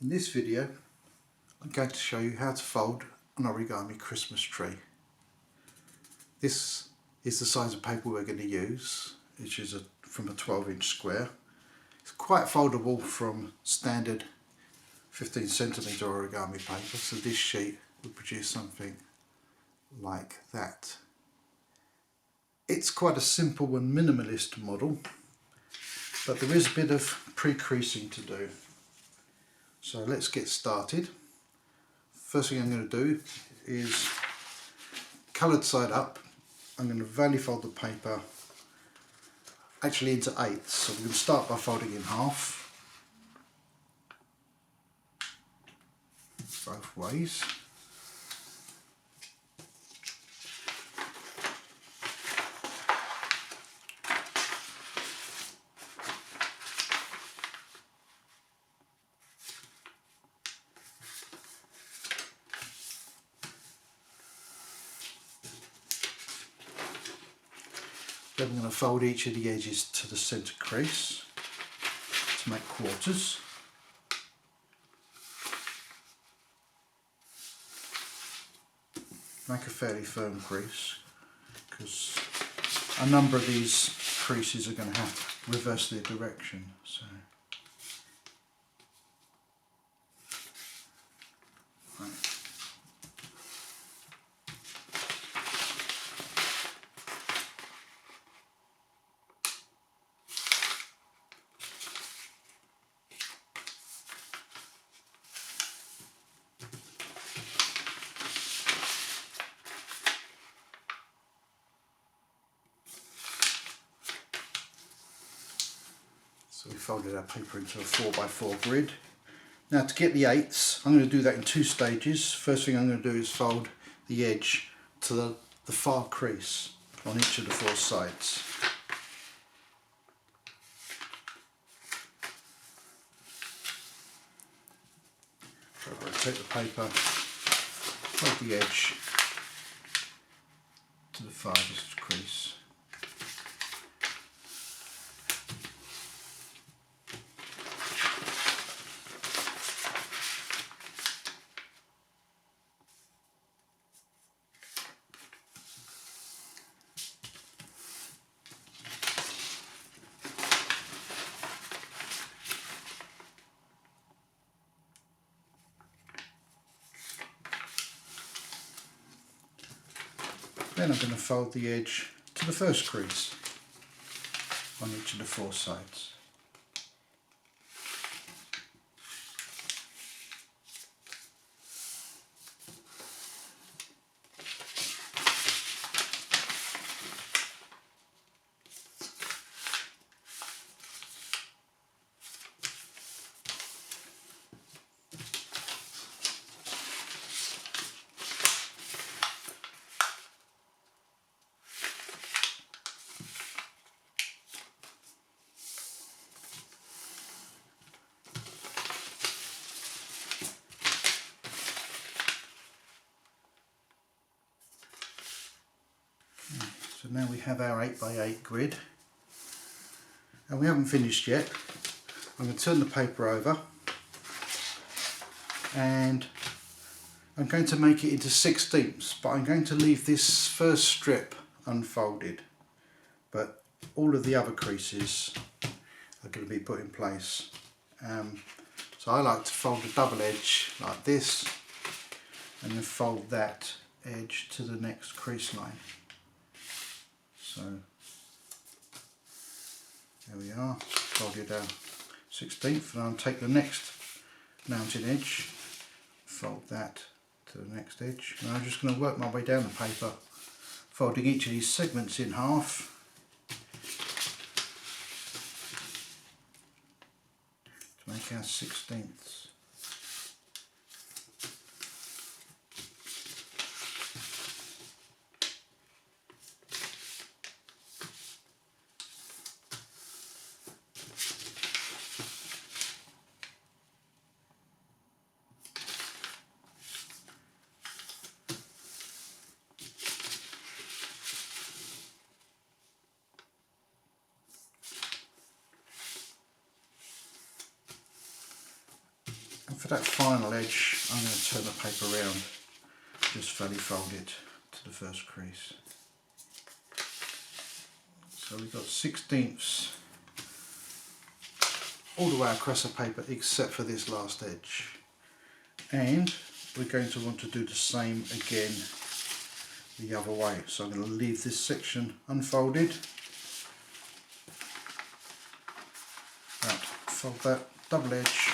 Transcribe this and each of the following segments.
In this video I'm going to show you how to fold an origami Christmas tree. This is the size of paper we're going to use, which is from a 12-inch square. It's quite foldable from standard 15cm origami paper, so this sheet will produce something like that. It's quite a simple and minimalist model, but there is a bit of pre-creasing to do. So let's get started. First thing I'm going to do is coloured side up. I'm going to valley fold the paper actually into eighths. So we're going to start by folding in half both ways. Then I'm going to fold each of the edges to the centre crease to make quarters. Make a fairly firm crease because a number of these creases are going to have to reverse their direction. So. Right. So we folded our paper into a 4x4 grid. Now to get the eighths, I'm going to do that in two stages. First thing I'm going to do is fold the edge to the far crease on each of the four sides. So I rotate the paper, fold the edge to the farthest crease. Then I'm going to fold the edge to the first crease on each of the four sides. So now we have our 8x8 grid, and we haven't finished yet. I'm going to turn the paper over and I'm going to make it into 16ths, but I'm going to leave this first strip unfolded, but all of the other creases are going to be put in place. So I like to fold a double edge like this and then fold that edge to the next crease line. So there we are, folded our 16th, and I'll take the next mounting edge, fold that to the next edge, and I'm just going to work my way down the paper, folding each of these segments in half. To make our 16ths. For that final edge, I'm going to turn the paper around, just valley fold it to the first crease. So we've got 1/16 all the way across the paper except for this last edge. And we're going to want to do the same again the other way. So I'm going to leave this section unfolded. Fold that double edge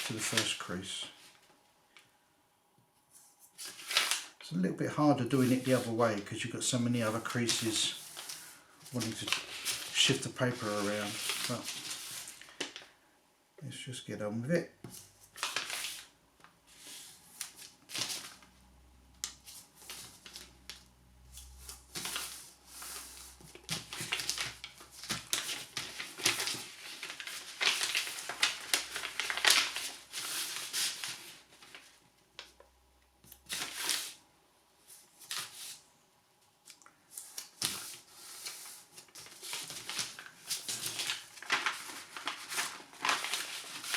to the first crease. It's a little bit harder doing it the other way because you've got so many other creases wanting to shift the paper around, but let's just get on with it.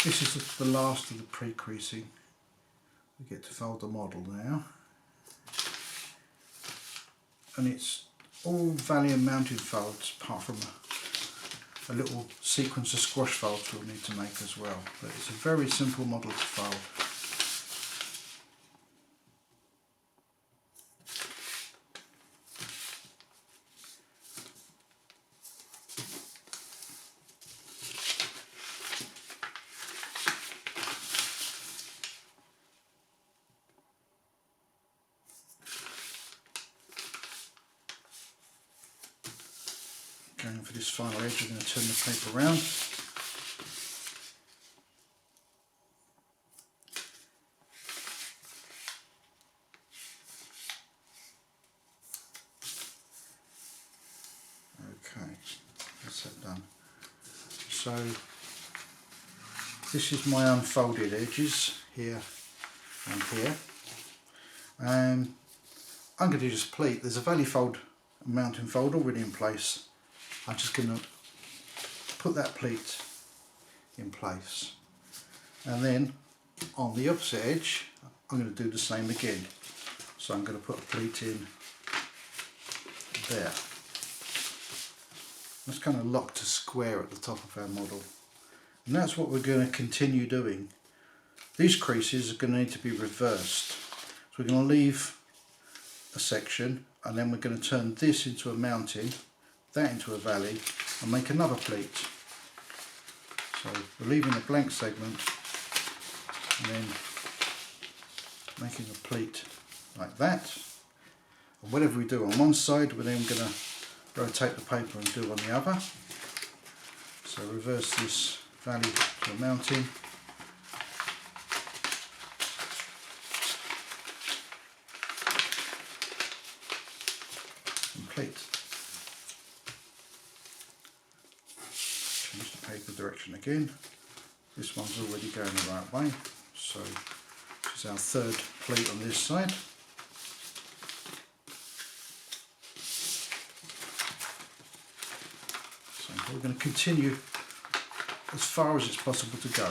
This is the last of the pre-creasing. We get to fold the model now. And it's all valley and mounting folds apart from a little sequence of squash folds we'll need to make as well. But it's a very simple model to fold. Going for this final edge, we're going to turn the paper around. Okay, that's that done. So this is my unfolded edges here and here. I'm going to just pleat. There's a valley fold and mounting fold already in place. I'm just going to put that pleat in place, and then on the opposite edge I'm going to do the same again. So I'm going to put a pleat in there. That's kind of locked a square at the top of our model, and that's what we're going to continue doing. These creases are going to need to be reversed, so we're going to leave a section and then we're going to turn this into a mounting, that into a valley, and make another pleat. So we're leaving a blank segment and then making a pleat like that. And whatever we do on one side, we're then going to rotate the paper and do on the other. So reverse this valley to a mounting. Pleat. Change the paper direction again. This one's already going the right way, so this is our third pleat on this side. So we're going to continue as far as it's possible to go.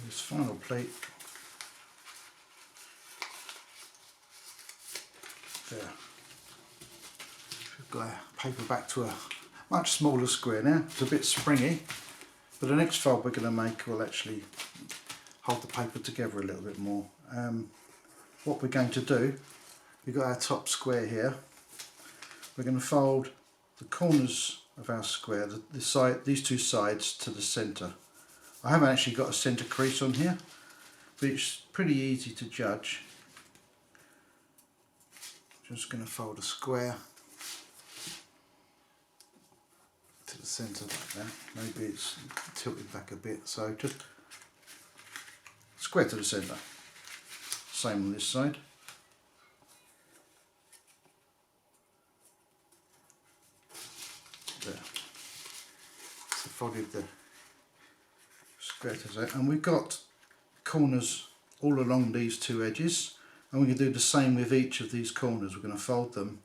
This final plate there. We've got our paper back to a much smaller square now. It's a bit springy, but the next fold we're going to make will actually hold the paper together a little bit more. What we're going to do, we've got our top square here. We're going to fold the corners of our square, these two sides, to the centre I haven't actually got a centre crease on here, but it's pretty easy to judge. Just going to fold a square to the centre like that. Maybe it's tilted back a bit, so just square to the centre. Same on this side. There. So folded the square to that, and we've got corners all along these two edges, and we can do the same with each of these corners. We're going to fold them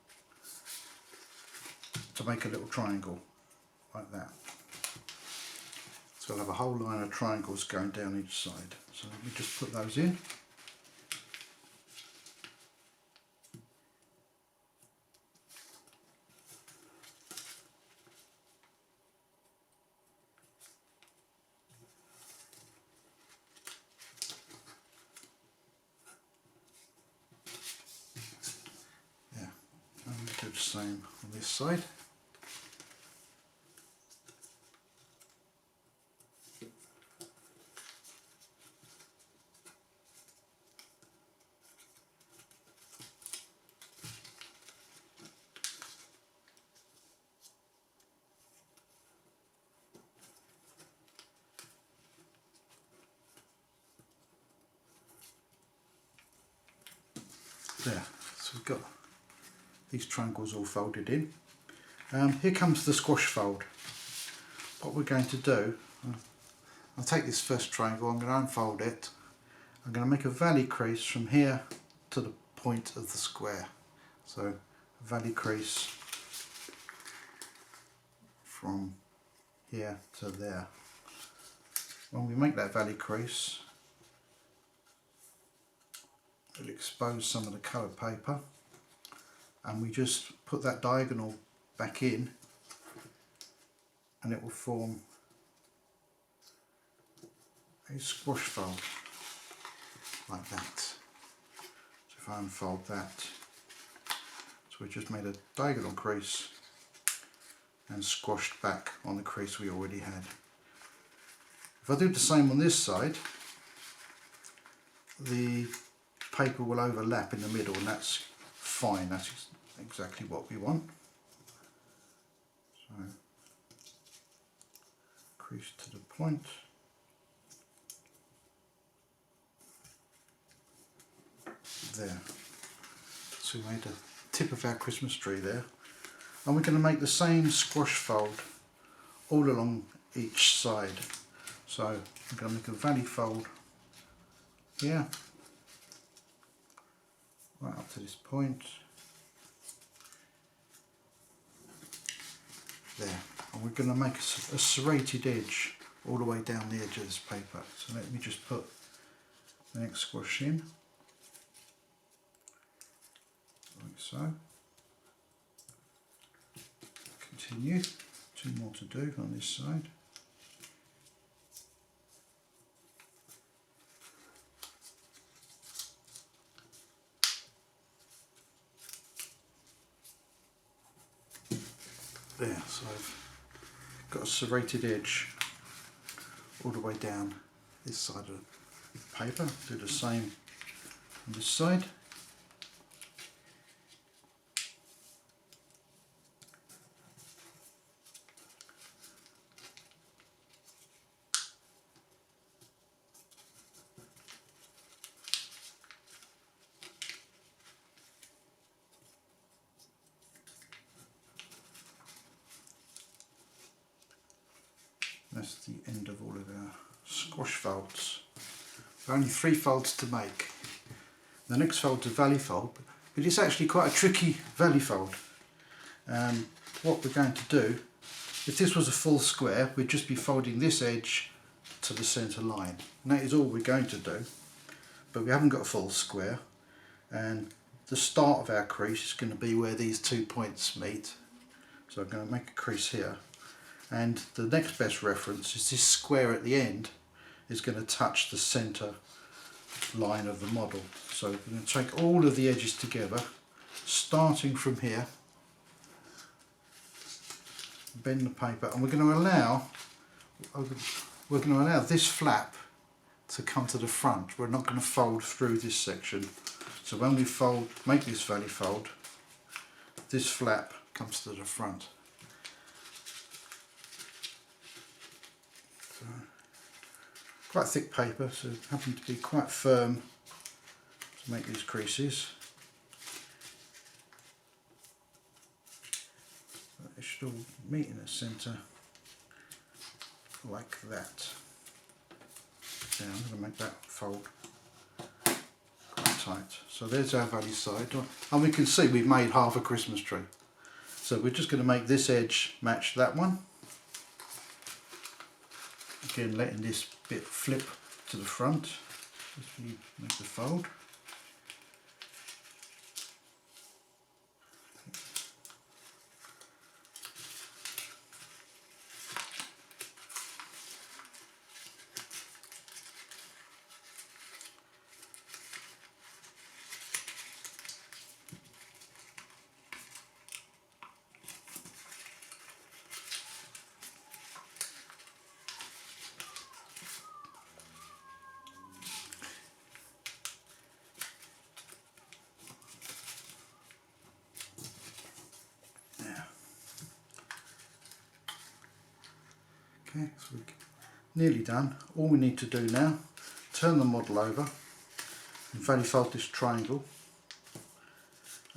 to make a little triangle like that. So we'll have a whole line of triangles going down each side. So let me just put those in. Yeah, and we'll do the same on this side. There, so we've got these triangles all folded in. Here comes the squash fold. What we're going to do, I'll take this first triangle, I'm going to unfold it. I'm going to make a valley crease from here to the point of the square. So a valley crease from here to there. When we make that valley crease, it'll expose some of the coloured paper, and we just put that diagonal back in and it will form a squash fold like that. So if I unfold that, so we just made a diagonal crease and squashed back on the crease we already had. If I do the same on this side, the paper will overlap in the middle, and that's fine, that's exactly what we want. So crease to the point. There. So we made the tip of our Christmas tree there, and we're going to make the same squash fold all along each side. So I'm going to make a valley fold here, right up to this point. There. And we're going to make a serrated edge all the way down the edge of this paper. So let me just put the next squash in, like so. Continue. Two more to do on this side. There, so I've got a serrated edge all the way down this side of the paper. Do the same on this side. That's the end of all of our squash folds. There are only 3 folds to make. The next fold's a valley fold, but it's actually quite a tricky valley fold. What we're going to do, if this was a full square, we'd just be folding this edge to the centre line. And that is all we're going to do. But we haven't got a full square, and the start of our crease is going to be where these 2 points meet. So I'm going to make a crease here. And the next best reference is this square at the end is going to touch the centre line of the model. So we're going to take all of the edges together, starting from here, bend the paper, and we're going to allow we're going to allow this flap to come to the front. We're not going to fold through this section. So when we fold, make this valley fold, this flap comes to the front. So, quite thick paper, so it happened to be quite firm to make these creases. But it should all meet in the centre like that. Yeah, I'm going to make that fold quite tight. So there's our valley side, and we can see we've made half a Christmas tree. So we're just going to make this edge match that one. Again, letting this bit flip to the front as we make the fold. Okay, so we're nearly done. All we need to do now, turn the model over and valley fold this triangle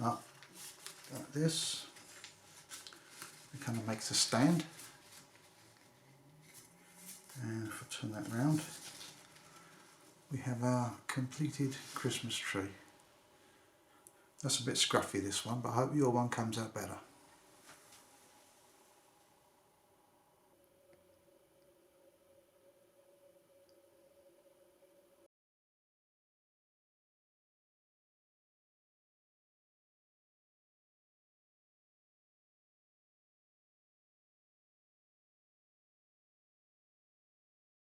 up like this. It kind of makes a stand. And if I turn that round, we have our completed Christmas tree. That's a bit scruffy, this one, but I hope your one comes out better.